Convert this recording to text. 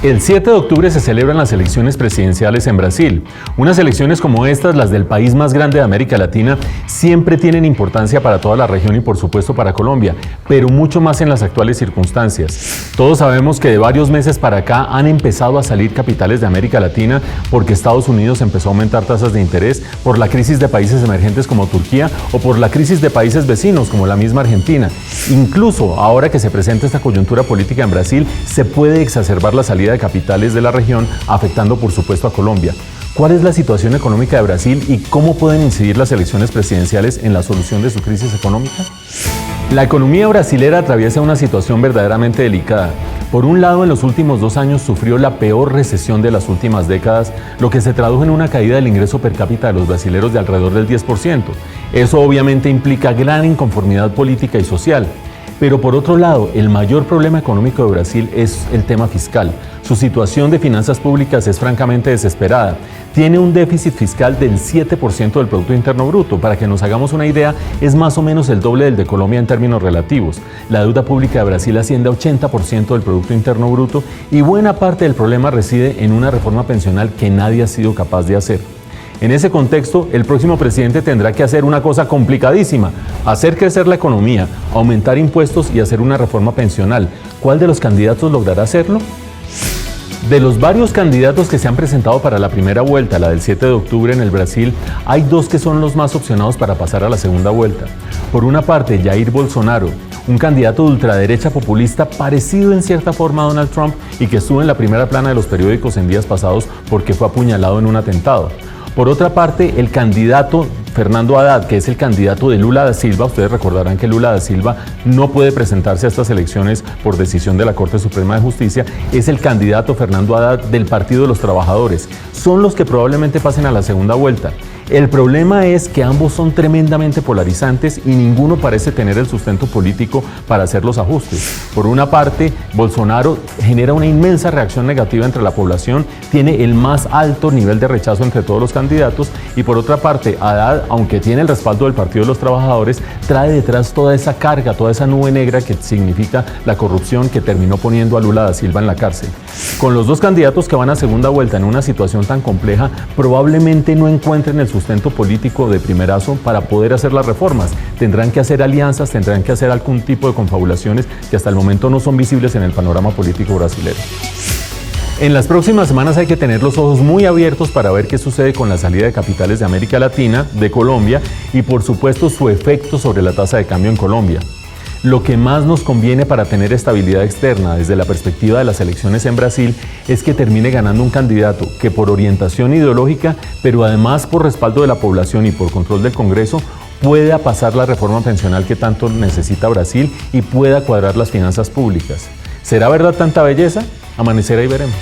El 7 de octubre se celebran las elecciones presidenciales en Brasil. Unas elecciones como estas, las del país más grande de América Latina, siempre tienen importancia para toda la región y por supuesto para Colombia, pero mucho más en las actuales circunstancias. Todos sabemos que de varios meses para acá han empezado a salir capitales de América Latina porque Estados Unidos empezó a aumentar tasas de interés por la crisis de países emergentes como Turquía o por la crisis de países vecinos como la misma Argentina. Incluso ahora que se presenta esta coyuntura política en Brasil, se puede exacerbar la salida de capitales de la región, afectando por supuesto a Colombia. ¿Cuál es la situación económica de Brasil y cómo pueden incidir las elecciones presidenciales en la solución de su crisis económica? La economía brasilera atraviesa una situación verdaderamente delicada. Por un lado, en los últimos 2 años sufrió la peor recesión de las últimas décadas, lo que se tradujo en una caída del ingreso per cápita de los brasileros de alrededor del 10%. Eso obviamente implica gran inconformidad política y social. Pero por otro lado, el mayor problema económico de Brasil es el tema fiscal. Su situación de finanzas públicas es francamente desesperada. Tiene un déficit fiscal del 7% del Producto Interno Bruto. Para que nos hagamos una idea, es más o menos el doble del de Colombia en términos relativos. La deuda pública de Brasil asciende a 80% del Producto Interno Bruto y buena parte del problema reside en una reforma pensional que nadie ha sido capaz de hacer. En ese contexto, el próximo presidente tendrá que hacer una cosa complicadísima: hacer crecer la economía, aumentar impuestos y hacer una reforma pensional. ¿Cuál de los candidatos logrará hacerlo? De los varios candidatos que se han presentado para la primera vuelta, la del 7 de octubre en el Brasil, hay 2 que son los más opcionados para pasar a la segunda vuelta. Por una parte, Jair Bolsonaro, un candidato de ultraderecha populista parecido en cierta forma a Donald Trump y que estuvo en la primera plana de los periódicos en días pasados porque fue apuñalado en un atentado. Por otra parte, el candidato Fernando Haddad, que es el candidato de Lula da Silva. Ustedes recordarán que Lula da Silva no puede presentarse a estas elecciones por decisión de la Corte Suprema de Justicia. Es el candidato Fernando Haddad del Partido de los Trabajadores. Son los que probablemente pasen a la segunda vuelta. El problema es que ambos son tremendamente polarizantes y ninguno parece tener el sustento político para hacer los ajustes. Por una parte, Bolsonaro genera una inmensa reacción negativa entre la población, tiene el más alto nivel de rechazo entre todos los candidatos, y por otra parte, Haddad, aunque tiene el respaldo del Partido de los Trabajadores, trae detrás toda esa carga, toda esa nube negra que significa la corrupción que terminó poniendo a Lula da Silva en la cárcel. Con los 2 candidatos que van a segunda vuelta en una situación tan compleja, probablemente no encuentren el sustento político de primerazo para poder hacer las reformas. Tendrán que hacer alianzas, tendrán que hacer algún tipo de confabulaciones que hasta el momento no son visibles en el panorama político brasileño. En las próximas semanas hay que tener los ojos muy abiertos para ver qué sucede con la salida de capitales de América Latina, de Colombia y por supuesto su efecto sobre la tasa de cambio en Colombia. Lo que más nos conviene para tener estabilidad externa desde la perspectiva de las elecciones en Brasil es que termine ganando un candidato que por orientación ideológica, pero además por respaldo de la población y por control del Congreso, pueda pasar la reforma pensional que tanto necesita Brasil y pueda cuadrar las finanzas públicas. ¿Será verdad tanta belleza? Amanecerá y veremos.